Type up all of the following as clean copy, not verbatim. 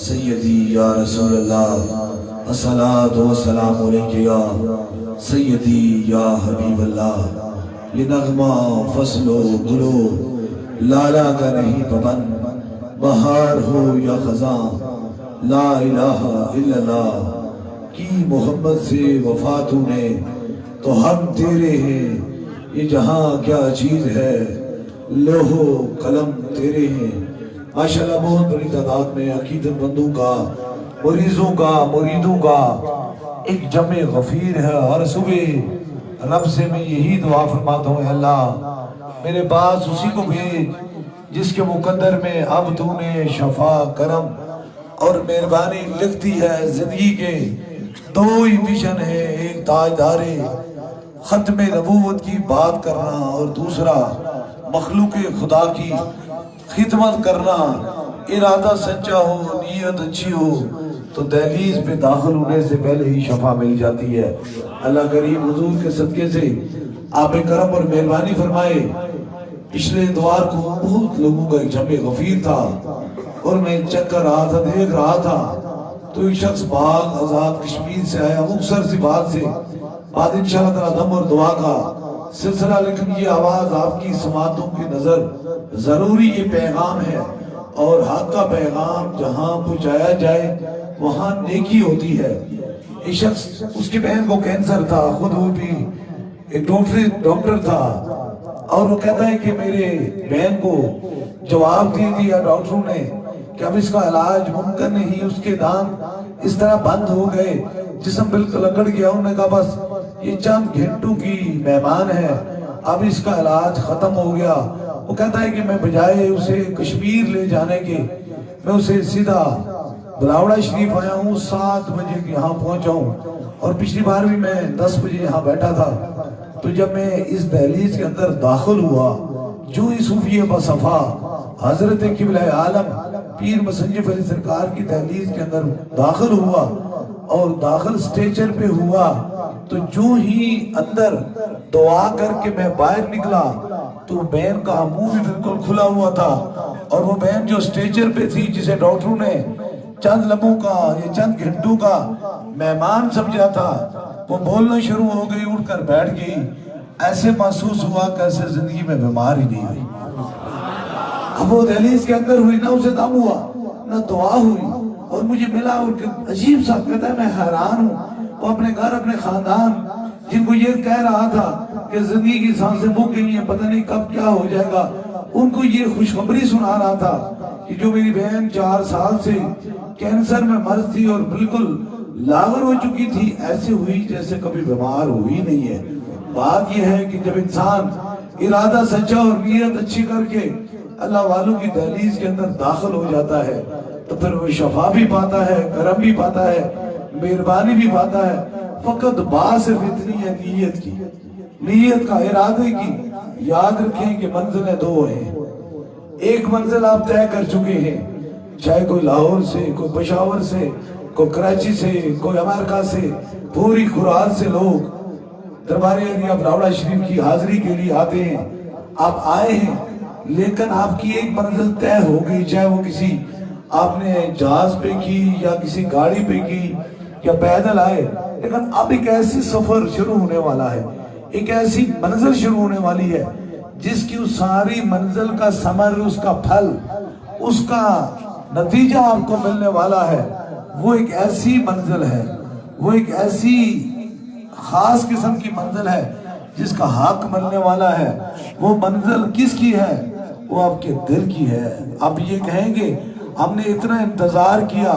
سیدی یا رسول اللہ الصلاۃ والسلام علیک یا سیدی یا حبیب اللہ. یہ نغمہ فصل و گلو لالا کا نہیں پبن، بہار ہو یا خزاں لا الہ الا اللہ. کی محمد سے وفا تو نے تو ہم تیرے ہیں، یہ جہاں کیا چیز ہے لوح و قلم تیرے ہیں. ماشاءاللہ بہت بڑی تعداد میں عقیدت مندوں کا، مریضوں کا، مریدوں کا ایک جمع غفیر ہے. اور صبح رب سے میں یہی دعا فرماتا ہوں، اللہ میرے پاس اسی کو بھیج جس کے مقدر میں اب تو نے شفا کرم اور مہربانی لکھتی ہے. زندگی کے دو ہی مشن ہے، ایک تاجدار ختم نبوت کی بات کرنا اور دوسرا مخلوق خدا کی خدمت کرنا. ارادہ سچا ہو، نیت اچھی ہو تو دہلیز پہ داخل ہونے سے پہلے ہی شفا مل جاتی ہے. اللہ کریم حضور کے صدقے سے آپ کرم اور مہربانی فرمائے. پچھلے اتوار کو بہت لوگوں کا ایک جمع غفیر تھا اور میں چیک کر رہا تھا، دیکھ رہا تھا تو ایک شخص باغ آزاد کشمیر سے آیا، مختصر سی بات سے بعد انشاءاللہ تعالی دم اور دعا کا سلسلہ. لیکن یہ آواز آپ کی سماعتوں کی نظر ضروری یہ پیغام ہے، اور حق کا پیغام جہاں پہنچایا جائے وہاں نیکی ہوتی ہے. ایک شخص، اس کی بہن کو کینسر تھا، خود وہ بھی ایک ڈاکٹر تھا، اور وہ کہتا ہے کہ میرے بہن کو جواب دے دیا ڈاکٹروں نے کہ اب اس کا علاج ممکن نہیں. اس کے دانت اس طرح بند ہو گئے، جسم بالکل اکڑ گیا. انہوں نے کہا بس یہ چند گھنٹوں کی مہمان ہے، اب اس کا علاج ختم ہو گیا. وہ کہتا ہے کہ میں بجائے اسے کشمیر لے جانے کے میں اسے سیدھا بلاوڑا شریف آیا ہوں، 7 بجے یہاں پہنچا ہوں. اور پچھلی بار بھی میں 10 بجے یہاں بیٹھا تھا. تو جب میں اس دہلیز کے اندر داخل ہوا، جو ہی صوفی بصفا حضرت قبلہ عالم پیر مسنجف علی سرکار کی دہلیز کے اندر داخل ہوا اور داخل سٹیچر پہ ہوا، تو جو ہی اندر دعا کر کے میں باہر نکلا تو بہن کا منہ بھی بالکل کھلا ہوا تھا. اور وہ بہن جو سٹیچر پہ تھی، جسے ڈاکٹروں نے چند لمحوں کا یا چند گھنٹوں کا مہمان سمجھا تھا، وہ بولنا شروع ہو گئی، اٹھ کر بیٹھ گئی. ایسے محسوس ہوا کیسے زندگی میں بیمار ہی نہیں ہوئی. اب وہ دہلیز کے اندر ہوئی نا، اسے دم ہوا. نہ دعا ہوئی، اور مجھے ملا اور عجیب سا کہتا ہے میں حیران ہوں، وہ اپنے گھر اپنے خاندان جن کو یہ کہہ رہا تھا کہ زندگی کی سانسیں مک گئی ہیں، پتہ نہیں کب کیا ہو جائے گا، ان کو یہ خوشخبری سنا رہا تھا کہ جو میری بہن 4 سال سے کینسر میں مرض تھی اور بالکل لاغر ہو چکی تھی، ایسے ہوئی جیسے کبھی بیمار ہوئی نہیں ہے۔ بات یہ ہے کہ جب انسان ارادہ سچا اور نیت اچھی کر کے اللہ والوں کی دہلیز کے اندر داخل ہو جاتا ہے تو پھر وہ شفا بھی پاتا ہے، کرم بھی پاتا ہے، مہربانی بھی پاتا ہے۔ فقط بات صرف اتنی ہے نیت کی، نیت کا، ارادے کی۔ یاد رکھیں کہ منزلیں 2 ہیں، ایک منزل آپ طے کر چکے ہیں، چاہے کوئی لاہور سے، کوئی پشاور سے، کوئی کراچی سے، کوئی امریکہ سے، پوری خوراک سے لوگ دربار عالیہ بلاوڑہ شریف کی حاضری کے لیے آتے ہیں۔ آپ آئے ہیں لیکن آپ کی ایک منزل طے ہو گئی، چاہے وہ کسی آپ نے جہاز پہ کی یا کسی گاڑی پہ کی یا پیدل آئے، لیکن اب ایک ایسی سفر شروع ہونے والا ہے، ایک ایسی منزل شروع ہونے والی ہے جس کی اس ساری منزل کا ثمر، اس کا پھل، اس کا نتیجہ آپ کو ملنے والا ہے۔ وہ ایک ایسی منزل ہے، وہ ایک ایسی خاص قسم کی منزل ہے جس کا حق ملنے والا ہے۔ وہ منزل کس کی ہے؟ وہ آپ کے دل کی ہے۔ آپ یہ کہیں گے ہم نے اتنا انتظار کیا،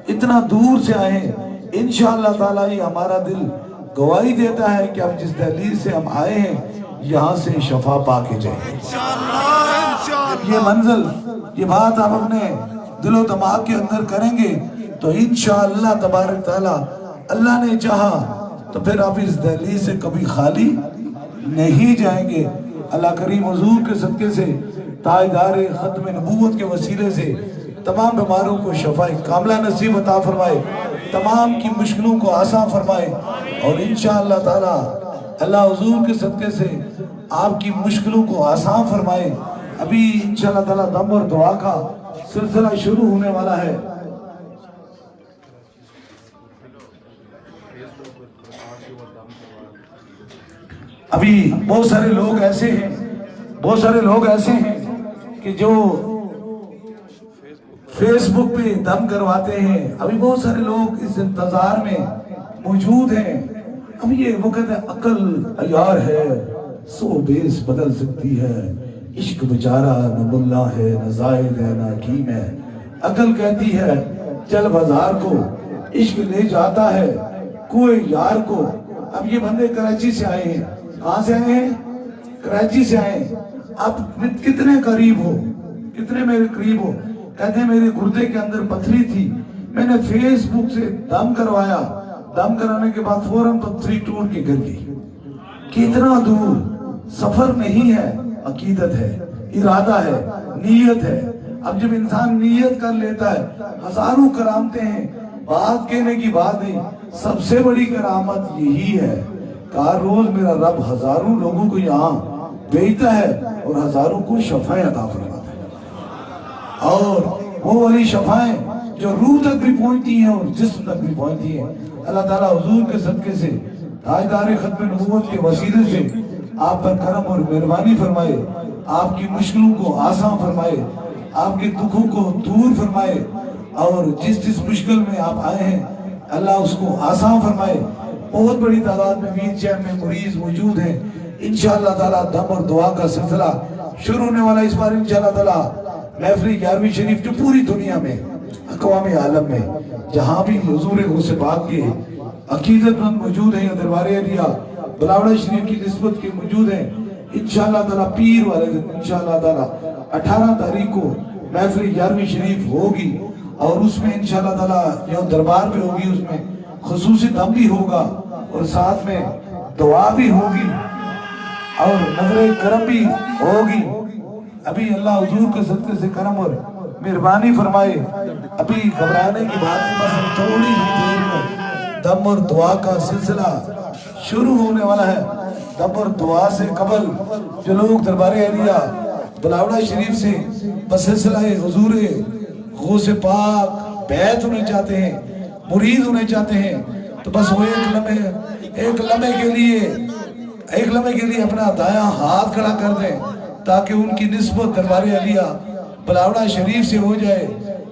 اتنا دور سے آئے ہیں، انشاءاللہ تعالیٰ یہ ہمارا دل گواہی دیتا ہے کہ اب جس دہلیز سے ہم آئے ہیں یہاں سے شفا پا کے جائیں۔ یہ منزل، یہ بات آپ اپنے دل و دماغ کے اندر کریں گے تو انشاءاللہ تبارک تعالیٰ اللہ نے چاہا تو پھر آپ اس دہلیز سے کبھی خالی نہیں جائیں گے۔ اللہ کریم حضور کے صدقے سے، تاجدار ختم نبوت کے وسیلے سے تمام بیماروں کو شفا کاملہ نصیب عطا فرمائے، تمام کی مشکلوں کو آسان فرمائے، اور انشاءاللہ تعالیٰ اللہ حضور کے صدقے سے آپ کی مشکلوں کو آسان فرمائے۔ ابھی انشاءاللہ تعالیٰ دم اور دعا کا سلسلہ شروع ہونے والا ہے۔ ابھی بہت سارے لوگ ایسے ہیں، بہت سارے لوگ ایسے ہیں کہ جو فیس بک پہ دم کرواتے ہیں۔ ابھی بہت سارے لوگ اس انتظار میں موجود ہیں۔ اب یہ وہ کہتے ہیں عقل عیار ہے، 100 بیس بدل سکتی ہے، عشق بیچارہ نہ ملا ہے، نہ زائد ہے، نہ حکیم ہے۔ عقل کہتی ہے چل بازار کو، عشق لے جاتا ہے کوئی یار کو۔ اب یہ بندے کراچی سے آئے ہیں، کہاں سے آئے ہیں؟ کراچی سے آئے ہیں۔ اب کتنے قریب ہو، کتنے میرے قریب ہو؟ کہتے ہیں میرے گردے کے اندر پتھری تھی، میں نے فیس بک سے دم کروایا، دم کرانے کے بعد فوراً پتھری ٹوٹ کے گر گئی۔ کتنا دور سفر نہیں ہے، عقیدت ہے، ارادہ ہے، نیت ہے۔ اب جب انسان نیت کر لیتا ہے، ہزاروں کرامتیں ہیں، بات کہنے کی بات نہیں، سب سے بڑی کرامت یہی ہے کہ ہر روز میرا رب ہزاروں لوگوں کو یہاں بھیجتا ہے اور ہزاروں کو شفاء عطا فرماتا ہے، اور وہ والی شفائیں جو روح تک بھی پہنچتی ہیں اور جسم تک بھی پہنچتی ہیں۔ اللہ تعالیٰ حضور کے صدقے سے، تاجدار ختم نبوت کے وسیلے سے آپ پر کرم اور مہربانی فرمائے، آپ کی مشکلوں کو آسان فرمائے، آپ کے دکھوں کو دور فرمائے، اور جس جس مشکل میں آپ آئے ہیں اللہ اس کو آسان فرمائے۔ بہت بڑی تعداد میں ویل چیئر میں مریض موجود ہیں۔ انشاءاللہ تعالیٰ دم اور دعا کا سلسلہ شروع ہونے والا اس بار انشاءاللہ تعالیٰ محفل 11ویں شریف جو پوری دنیا میں، اقوام عالم میں جہاں بھی حضور غوث پاک کے عقیدت مند موجود ہیں یا دربار عالیہ بلاوڑہ شریف کی نسبت کے موجود ہیں، انشاءاللہ تعالیٰ پیر والے دن انشاءاللہ تعالیٰ 18 تاریخ کو محفل 11ویں شریف ہوگی، اور اس میں انشاءاللہ تعالیٰ جو دربار پہ ہوگی اس میں خصوصی دم بھی ہوگا اور ساتھ میں دعا بھی ہوگی اور نظر کرم بھی ہوگی۔ ابھی اللہ حضور کے صدقے سے کرم اور مہربانی فرمائے۔ ابھی گھبرانے کی بات نہیں، بس تھوڑی ہی دیر میں دم اور دعا کا سلسلہ شروع ہونے والا ہے۔ دم اور دعا سے قبل جو لوگ دربار عالیہ بلاوڑہ شریف سے بسلسلہ حضور غوث پاک بیعت ہونے چاہتے ہیں، مرید ہونے چاہتے ہیں، تو بس وہ ایک لمحے کے لیے اپنا دایاں ہاتھ کھڑا کر دیں تاکہ ان کی نسبت دربار عالیہ بلاوڑہ شریف سے ہو جائے۔